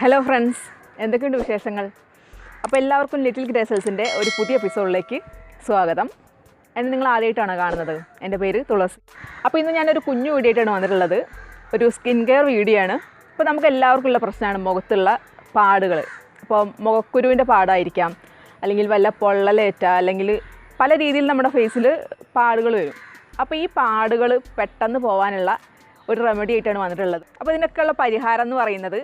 Hello friends, എന്തൊക്കെയുണ്ട് വിശേഷങ്ങൾ? അപ്പോൾ എല്ലാവർക്കും ലിറ്റിൽ ഗ്രേ സെൽസിൻ്റെ ഒരു പുതിയ എപ്പിസോഡിലേക്ക് സ്വാഗതം. എന്നെ നിങ്ങൾ ആദ്യമായിട്ടാണ് കാണുന്നത്. എൻ്റെ പേര് തുളസി. അപ്പോൾ ഇന്ന് ഞാനൊരു കുഞ്ഞു വീഡിയോ ആയിട്ടാണ് വന്നിട്ടുള്ളത്. ഒരു സ്കിൻ കെയർ വീഡിയോ ആണ്. ഇപ്പോൾ നമുക്ക് എല്ലാവർക്കും ഉള്ള പ്രശ്നമാണ് മുഖത്തുള്ള പാടുകൾ. ഇപ്പോൾ മുഖക്കുരുവിൻ്റെ പാടായിരിക്കാം, അല്ലെങ്കിൽ വല്ല പൊള്ളലേറ്റ, അല്ലെങ്കിൽ പല രീതിയിൽ നമ്മുടെ ഫേസിൽ പാടുകൾ വരും. അപ്പോൾ ഈ പാടുകൾ പെട്ടെന്ന് പോകാനുള്ള ഒരു റെമഡി ആയിട്ടാണ് വന്നിട്ടുള്ളത്. അപ്പോൾ ഇതിനൊക്കെയുള്ള പരിഹാരം എന്ന് പറയുന്നത്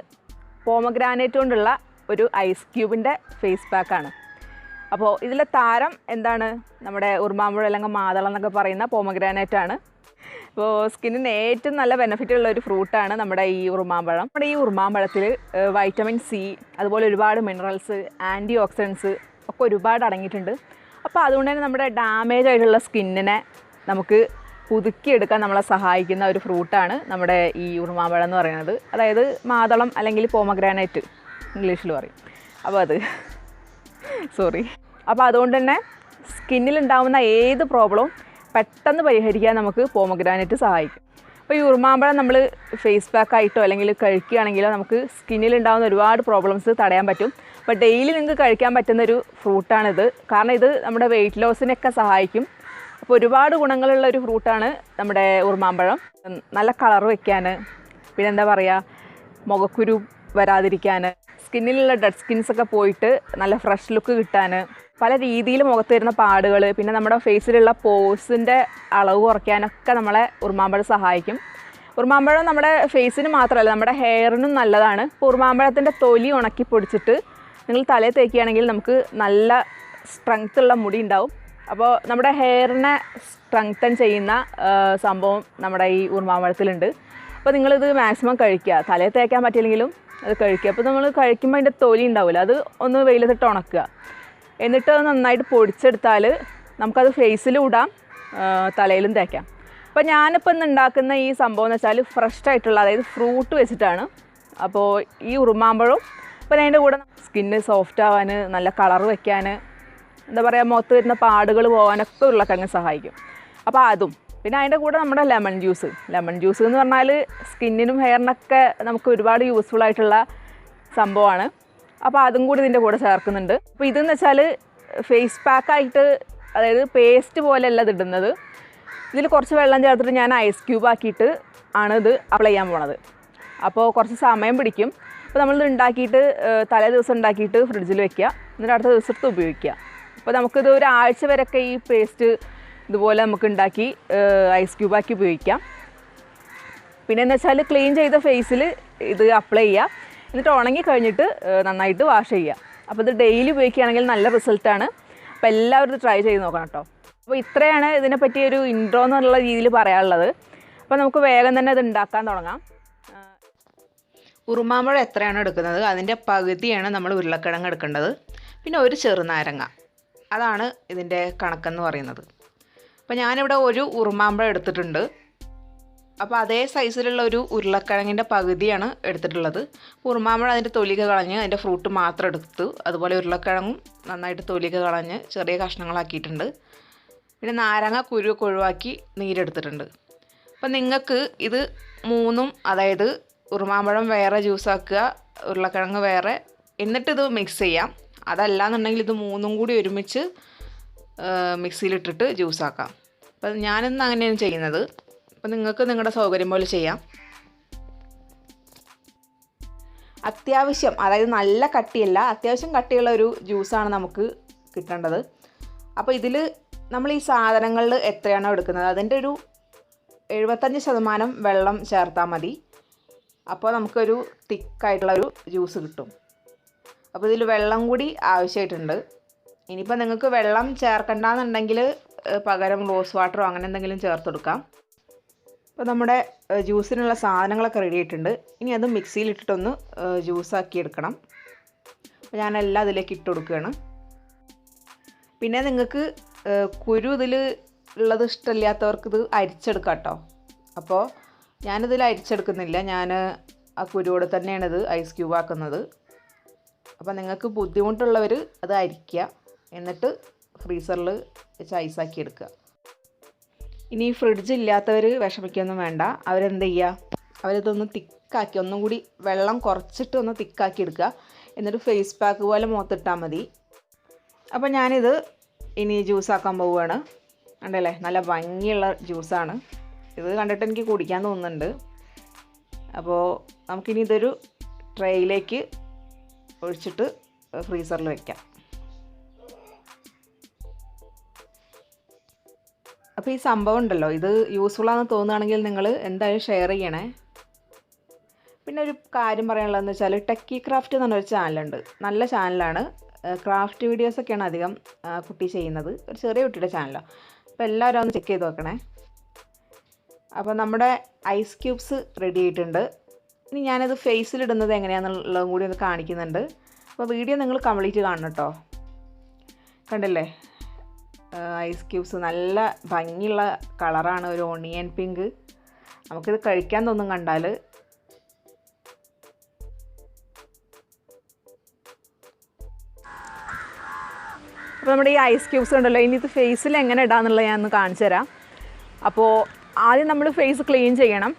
പോമഗ്രാനൈറ്റ് കൊണ്ടുള്ള ഒരു ഐസ് ക്യൂബിൻ്റെ ഫേസ് പാക്കാണ്. അപ്പോൾ ഇതിലെ താരം എന്താണ്? നമ്മുടെ ഉറുമാമ്പഴം അല്ലെങ്കിൽ മാതളം എന്നൊക്കെ പറയുന്ന പോമഗ്രാനൈറ്റ് ആണ്. അപ്പോൾ സ്കിന്നിന് ഏറ്റവും നല്ല ബെനിഫിറ്റ് ഉള്ള ഒരു ഫ്രൂട്ടാണ് നമ്മുടെ ഈ ഉറുമാമ്പഴം. നമ്മുടെ ഈ ഉറുമാമ്പഴത്തിൽ വൈറ്റമിൻ സി, അതുപോലെ ഒരുപാട് മിനറൽസ്, ആൻറ്റി ഓക്സിഡൻസ് ഒക്കെ ഒരുപാട് അടങ്ങിയിട്ടുണ്ട്. അപ്പോൾ അതുകൊണ്ട് തന്നെ നമ്മുടെ ഡാമേജ് ആയിട്ടുള്ള സ്കിന്നിനെ നമുക്ക് പുതുക്കിയെടുക്കാൻ നമ്മളെ സഹായിക്കുന്ന ഒരു ഫ്രൂട്ടാണ് നമ്മുടെ ഈ ഉറുമാമ്പഴം എന്ന് പറയുന്നത്. അതായത് മാതളം അല്ലെങ്കിൽ പോമഗ്രാനൈറ്റ് ഇംഗ്ലീഷിൽ പറയും. അപ്പോൾ അതുകൊണ്ട് തന്നെ സ്കിന്നിലുണ്ടാകുന്ന ഏത് പ്രോബ്ലവും പെട്ടെന്ന് പരിഹരിക്കാൻ നമുക്ക് പോമഗ്രാനൈറ്റ് സഹായിക്കും. അപ്പോൾ ഈ ഉറുമാമ്പഴം നമ്മൾ ഫേസ് പാക്കായിട്ടോ അല്ലെങ്കിൽ കഴിക്കുകയാണെങ്കിലോ നമുക്ക് സ്കിന്നിലുണ്ടാകുന്ന ഒരുപാട് പ്രോബ്ലംസ് തടയാൻ പറ്റും. അപ്പോൾ ഡെയിലി നിങ്ങൾക്ക് കഴിക്കാൻ പറ്റുന്നൊരു ഫ്രൂട്ടാണിത്. കാരണം ഇത് നമ്മുടെ വെയിറ്റ് ലോസിനൊക്കെ സഹായിക്കും. അപ്പോൾ ഒരുപാട് ഗുണങ്ങളുള്ള ഒരു ഫ്രൂട്ടാണ് നമ്മുടെ ഉറുമാമ്പഴം. നല്ല കളർ വയ്ക്കാൻ, പിന്നെ എന്താ പറയുക, മുഖക്കുരു വരാതിരിക്കാൻ, സ്കിന്നിലുള്ള ഡെഡ് സ്കിൻസൊക്കെ പോയിട്ട് നല്ല ഫ്രഷ് ലുക്ക് കിട്ടാൻ, പല രീതിയിൽ മുഖത്ത് വരുന്ന പാടുകൾ, പിന്നെ നമ്മുടെ ഫേസിലുള്ള പോഴ്സിൻ്റെ അളവ് കുറയ്ക്കാനൊക്കെ നമ്മളെ ഉറുമാമ്പഴം സഹായിക്കും. ഉറുമാമ്പഴം നമ്മുടെ ഫേസിന് മാത്രമല്ല നമ്മുടെ ഹെയറിനും നല്ലതാണ്. ഇപ്പോൾ ഉറുമാമ്പഴത്തിൻ്റെ തൊലി ഉണക്കി പൊടിച്ചിട്ട് നിങ്ങൾ തലയിൽ തേക്കുകയാണെങ്കിൽ നമുക്ക് നല്ല സ്ട്രെങ്ത് ഉള്ള മുടി ഉണ്ടാവും. അപ്പോൾ നമ്മുടെ ഹെയറിനെ സ്ട്രെങ്തൻ ചെയ്യുന്ന സംഭവം നമ്മുടെ ഈ ഉറുമാമ്പഴത്തിലുണ്ട്. അപ്പോൾ നിങ്ങളിത് മാക്സിമം കഴിക്കുക. തലയിൽ തേക്കാൻ പറ്റില്ലെങ്കിലും അത് കഴിക്കുക. അപ്പോൾ നമ്മൾ കഴിക്കുമ്പോൾ അതിൻ്റെ തൊലി ഉണ്ടാവില്ല, അത് ഒന്ന് വെയിലത്തിട്ട് ഉണക്കുക. എന്നിട്ട് അത് നന്നായിട്ട് പൊടിച്ചെടുത്താൽ നമുക്കത് ഫേസിലും ഇടാം, തലയിലും തേക്കാം. അപ്പോൾ ഞാനിപ്പോൾ ഇന്ന് ഉണ്ടാക്കുന്ന ഈ സംഭവം എന്ന് വെച്ചാൽ ഫ്രഷ് ആയിട്ടുള്ള, അതായത് ഫ്രൂട്ട് വെച്ചിട്ടാണ്. അപ്പോൾ ഈ ഉറുമാമ്പഴവും അപ്പോൾ അതിൻ്റെ കൂടെ സ്കിന്ന് സോഫ്റ്റ് ആവാൻ, നല്ല കളർ വയ്ക്കാൻ, എന്താ പറയുക, മുഖത്ത് വരുന്ന പാടുകൾ പോകാനൊക്കെ ഉരുളക്കിഴങ്ങ് സഹായിക്കും. അപ്പോൾ അതും പിന്നെ അതിൻ്റെ കൂടെ നമ്മുടെ ലെമൺ ജ്യൂസ് എന്ന് പറഞ്ഞാൽ സ്കിന്നിനും ഹെയറിനൊക്കെ നമുക്ക് ഒരുപാട് യൂസ്ഫുൾ ആയിട്ടുള്ള സംഭവമാണ്. അപ്പോൾ അതും കൂടി ഇതിൻ്റെ കൂടെ ചേർക്കുന്നുണ്ട്. അപ്പോൾ ഇതെന്ന് വെച്ചാൽ ഫേസ് പാക്കായിട്ട്, അതായത് പേസ്റ്റ് പോലെയല്ല ഇത് ഇടുന്നത്. ഇതിൽ കുറച്ച് വെള്ളം ചേർത്തിട്ട് ഞാൻ ഐസ് ക്യൂബ് ആക്കിയിട്ട് ആണ് ഇത് അപ്ലൈ ചെയ്യാൻ പോണത്. അപ്പോൾ കുറച്ച് സമയം പിടിക്കും. അപ്പോൾ നമ്മളിത് ഉണ്ടാക്കിയിട്ട് തലേ ദിവസം ഉണ്ടാക്കിയിട്ട് ഫ്രിഡ്ജിൽ വെക്കുക, എന്നിട്ട് അടുത്ത ദിവസത്ത് ഉപയോഗിക്കുക. അപ്പോൾ നമുക്കിത് ഒരാഴ്ച വരെയൊക്കെ ഈ പേസ്റ്റ് ഇതുപോലെ നമുക്ക് ഉണ്ടാക്കി ഐസ് ക്യൂബാക്കി ഉപയോഗിക്കാം. പിന്നെ എന്ന് വെച്ചാൽ ക്ലീൻ ചെയ്ത ഫേസിൽ ഇത് അപ്ലൈ ചെയ്യുക, എന്നിട്ട് ഉണങ്ങി കഴിഞ്ഞിട്ട് നന്നായിട്ട് വാഷ് ചെയ്യുക. അപ്പോൾ ഇത് ഡെയിലി ഉപയോഗിക്കുകയാണെങ്കിൽ നല്ല റിസൾട്ടാണ്. അപ്പോൾ എല്ലാവരും ഇത് ട്രൈ ചെയ്ത് നോക്കണം കേട്ടോ. അപ്പോൾ ഇത്രയാണ് ഇതിനെപ്പറ്റി ഒരു ഇൻട്രോ എന്നുള്ള രീതിയിൽ പറയാനുള്ളത്. അപ്പോൾ നമുക്ക് വേഗം തന്നെ ഇത് ഉണ്ടാക്കാൻ തുടങ്ങാം. ഉറുമാമ്പഴം എത്രയാണ് എടുക്കുന്നത് അതിൻ്റെ പകുതിയാണ് നമ്മൾ ഉരുളക്കിഴങ്ങ് എടുക്കേണ്ടത്. പിന്നെ ഒരു ചെറുനാരങ്ങ, അതാണ് ഇതിൻ്റെ കണക്കെന്ന് പറയുന്നത്. അപ്പോൾ ഞാനിവിടെ ഒരു ഉറുമാമ്പഴം എടുത്തിട്ടുണ്ട്. അപ്പോൾ അതേ സൈസിലുള്ള ഒരു ഉരുളക്കിഴങ്ങിൻ്റെ പകുതിയാണ് എടുത്തിട്ടുള്ളത്. ഉറുമാമ്പഴം അതിൻ്റെ തൊലിക കളഞ്ഞ് അതിൻ്റെ ഫ്രൂട്ട് മാത്രം എടുത്തു. അതുപോലെ ഉരുളക്കിഴങ്ങും നന്നായിട്ട് തൊലിക കളഞ്ഞ് ചെറിയ കഷ്ണങ്ങളാക്കിയിട്ടുണ്ട്. പിന്നെ നാരങ്ങ കുരുവൊക്കെ ഒഴിവാക്കി നീരെടുത്തിട്ടുണ്ട്. അപ്പോൾ നിങ്ങൾക്ക് ഇത് മൂന്നും, അതായത് ഉറുമാമ്പഴം വേറെ ജ്യൂസാക്കുക, ഉരുളക്കിഴങ്ങ് വേറെ, എന്നിട്ടിത് മിക്സ് ചെയ്യാം. അതല്ലാന്നുണ്ടെങ്കിൽ ഇത് മൂന്നും കൂടി ഒരുമിച്ച് മിക്സിയിലിട്ടിട്ട് ജ്യൂസാക്കാം. അപ്പോൾ ഞാനിന്ന് അങ്ങനെയാണ് ചെയ്യുന്നത്. അപ്പോൾ നിങ്ങൾക്ക് നിങ്ങളുടെ സൗകര്യം പോലെ ചെയ്യാം. അത്യാവശ്യം, അതായത് നല്ല കട്ടിയല്ല, അത്യാവശ്യം കട്ടിയുള്ള ഒരു ജ്യൂസാണ് നമുക്ക് കിട്ടേണ്ടത്. അപ്പോൾ ഇതിൽ നമ്മൾ ഈ സാധനങ്ങളിൽ എത്രയാണോ എടുക്കുന്നത് അതിൻ്റെ ഒരു 75% വെള്ളം ചേർത്താൽ മതി. അപ്പോൾ നമുക്കൊരു തിക്കായിട്ടുള്ളൊരു ജ്യൂസ് കിട്ടും. അപ്പോൾ ഇതിൽ വെള്ളം കൂടി ആവശ്യമായിട്ടുണ്ട്. ഇനിയിപ്പോൾ നിങ്ങൾക്ക് വെള്ളം ചേർക്കണ്ടെന്നുണ്ടെങ്കിൽ പകരം റോസ് വാട്ടറോ അങ്ങനെ എന്തെങ്കിലും ചേർത്ത് കൊടുക്കാം. അപ്പോൾ നമ്മുടെ ജ്യൂസിനുള്ള സാധനങ്ങളൊക്കെ റെഡി ആയിട്ടുണ്ട്. ഇനി അത് മിക്സിയിലിട്ടിട്ടൊന്ന് ജ്യൂസാക്കി എടുക്കണം. അപ്പോൾ ഞാനെല്ലാം അതിലേക്ക് ഇട്ട് കൊടുക്കുകയാണ്. പിന്നെ നിങ്ങൾക്ക് കുരു ഇതിൽ ഉള്ളത് ഇഷ്ടമില്ലാത്തവർക്ക് ഇത് അരിച്ചെടുക്കാം കേട്ടോ. അപ്പോൾ ഞാനിതിൽ അരിച്ചെടുക്കുന്നില്ല, ഞാൻ ആ കുരുവോടെ തന്നെയാണ് ഇത് ഐസ് ക്യൂബ് ആക്കുന്നത്. അപ്പോൾ നിങ്ങൾക്ക് ബുദ്ധിമുട്ടുള്ളവർ അത് അരിക്കുക, എന്നിട്ട് ഫ്രീസറിൽ വെച്ച് ഐസാക്കി എടുക്കുക. ഇനി ഫ്രിഡ്ജ് ഇല്ലാത്തവർ വിഷമിക്കൊന്നും വേണ്ട. അവരെന്ത് ചെയ്യുക, അവരിതൊന്ന് തിക്കാക്കി ഒന്നും കൂടി വെള്ളം കുറച്ചിട്ട് ഒന്ന് തിക്കാക്കി എടുക്കുക. എന്നിട്ട് ഫേസ് പാക്ക് പോലെ മുഖത്തിട്ടാൽ മതി. അപ്പോൾ ഞാനിത് ഇനി ജ്യൂസാക്കാൻ പോവുകയാണ്. കണ്ടല്ലേ, നല്ല ഭംഗിയുള്ള ജ്യൂസാണ്. ഇത് കണ്ടിട്ട് എനിക്ക് കുടിക്കാൻ തോന്നുന്നുണ്ട്. അപ്പോൾ നമുക്കിനി ഇതൊരു ട്രേയിലേക്ക് ഒഴിച്ചിട്ട് ഫ്രീസറിൽ വെക്കാം. അപ്പോൾ ഈ സംഭവം ഉണ്ടല്ലോ, ഇത് യൂസ്ഫുള്ളാണെന്ന് തോന്നുകയാണെങ്കിൽ നിങ്ങൾ എന്തായാലും ഷെയർ ചെയ്യണേ. പിന്നെ ഒരു കാര്യം പറയാനുള്ളതെന്ന് വെച്ചാൽ ടെക്കി ക്രാഫ്റ്റ് എന്ന് പറഞ്ഞൊരു ചാനലുണ്ട്. നല്ല ചാനലാണ്. ക്രാഫ്റ്റ് വീഡിയോസൊക്കെയാണ് അധികം കുട്ടി ചെയ്യുന്നത്. ഒരു ചെറിയ കുട്ടിയുടെ ചാനലാണ്. അപ്പോൾ എല്ലാവരും ഒന്ന് ചെക്ക് ചെയ്ത് നോക്കണേ. അപ്പോൾ നമ്മുടെ ഐസ് ക്യൂബ്സ് റെഡി ആയിട്ടുണ്ട്. ഇനി ഞാനത് ഫേസിലിടുന്നത് എങ്ങനെയാണെന്നുള്ളതും കൂടി ഒന്ന് കാണിക്കുന്നുണ്ട്. അപ്പോൾ വീഡിയോ നിങ്ങൾ കംപ്ലീറ്റ് കാണണം കേട്ടോ. കണ്ടില്ലേ, ഐസ് ക്യൂബ്സ് നല്ല ഭംഗിയുള്ള കളറാണ്, ഒരു ഓണിയൻ പിങ്ക്. നമുക്കിത് കഴിക്കാൻ തോന്നും കണ്ടാൽ. അപ്പോൾ നമ്മുടെ ഈ ഐസ് ക്യൂബ്സ് ഉണ്ടല്ലോ, ഇനി ഇത് ഫേസിൽ എങ്ങനെ ഇടാമെന്നുള്ളത് ഞാൻ ഒന്ന് കാണിച്ചു തരാം. അപ്പോൾ ആദ്യം നമ്മൾ ഫേസ് ക്ലീൻ ചെയ്യണം.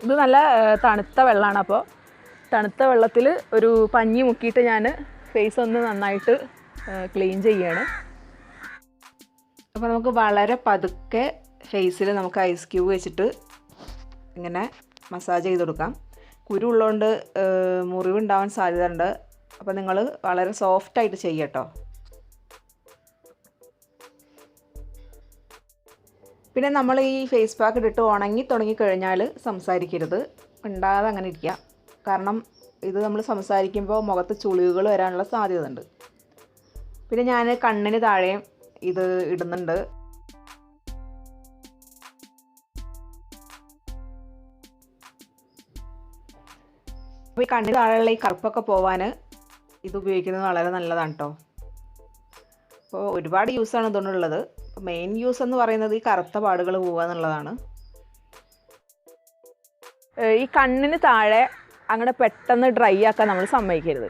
ഇത് നല്ല തണുത്ത വെള്ളമാണ്. അപ്പോൾ തണുത്ത വെള്ളത്തിൽ ഒരു പഞ്ഞി മുക്കിയിട്ട് ഞാൻ ഫേസ് ഒന്ന് നന്നായിട്ട് ക്ലീൻ ചെയ്യാണ്. അപ്പോൾ നമുക്ക് വളരെ പതുക്കെ ഫേസിൽ നമുക്ക് ഐസ് ക്യൂബ് വെച്ചിട്ട് ഇങ്ങനെ മസാജ് ചെയ്ത് കൊടുക്കാം. കുരു ഉള്ളതുകൊണ്ട് മുറിവുണ്ടാവാൻ സാധ്യതയുണ്ട്. അപ്പോൾ നിങ്ങൾ വളരെ സോഫ്റ്റായിട്ട് ചെയ്യട്ടോ. പിന്നെ നമ്മൾ ഈ ഫേസ് പാക്ക് ഇട്ടിട്ട് ഉണങ്ങി തുടങ്ങിക്കഴിഞ്ഞാൽ സംസാരിക്കരുത്, ഉണ്ടാകാതെ അങ്ങനെ ഇരിക്കുക. കാരണം ഇത് നമ്മൾ സംസാരിക്കുമ്പോൾ മുഖത്ത് ചുളിവുകൾ വരാനുള്ള സാധ്യത ഉണ്ട്. പിന്നെ ഞാൻ കണ്ണിന് താഴെയും ഇത് ഇടുന്നുണ്ട്. അപ്പോൾ ഈ കണ്ണിന് താഴെയുള്ള ഈ കറുപ്പൊക്കെ പോവാൻ ഇത് ഉപയോഗിക്കുന്നത് വളരെ നല്ലതാണ് കേട്ടോ. അപ്പോൾ ഒരുപാട് യൂസാണ് ഇതുകൊണ്ടുള്ളത്. മെയിൻ യൂസ് എന്ന് പറയുന്നത് ഈ കറുത്ത പാടുകൾ പോവുക എന്നുള്ളതാണ്. ഈ കണ്ണിന് താഴെ അങ്ങനെ പെട്ടെന്ന് ഡ്രൈ ആക്കാൻ നമ്മൾ സമ്മതിക്കരുത്.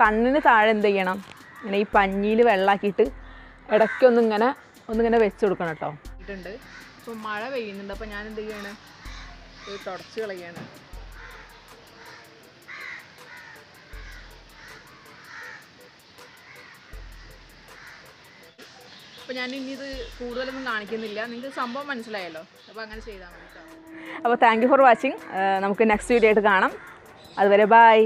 കണ്ണിന് താഴെ എന്ത് ചെയ്യണം, ഇങ്ങനെ ഈ പഞ്ഞിയിൽ വെള്ളമാക്കിയിട്ട് ഇടയ്ക്കൊന്നിങ്ങനെ വെച്ച് കൊടുക്കണം കേട്ടോ. ഇട്ടുണ്ട്. ഇപ്പോൾ മഴ പെയ്യുന്നുണ്ട്. അപ്പോൾ ഞാൻ എന്ത് ചെയ്യാണ്, ഇത് തുടച്ച് കളയാണ്. അപ്പോൾ ഞാൻ ഇനി ഇത് കൂടുതലൊന്നും കാണിക്കുന്നില്ല. നിങ്ങൾക്ക് സംഭവം മനസ്സിലായല്ലോ. അപ്പോൾ അങ്ങനെ ചെയ്താൽ മതി കേട്ടോ. അപ്പോൾ താങ്ക് യു ഫോർ വാച്ചിങ്. നമുക്ക് നെക്സ്റ്റ് വീഡിയോ ആയിട്ട് കാണാം. അതുവരെ ബൈ.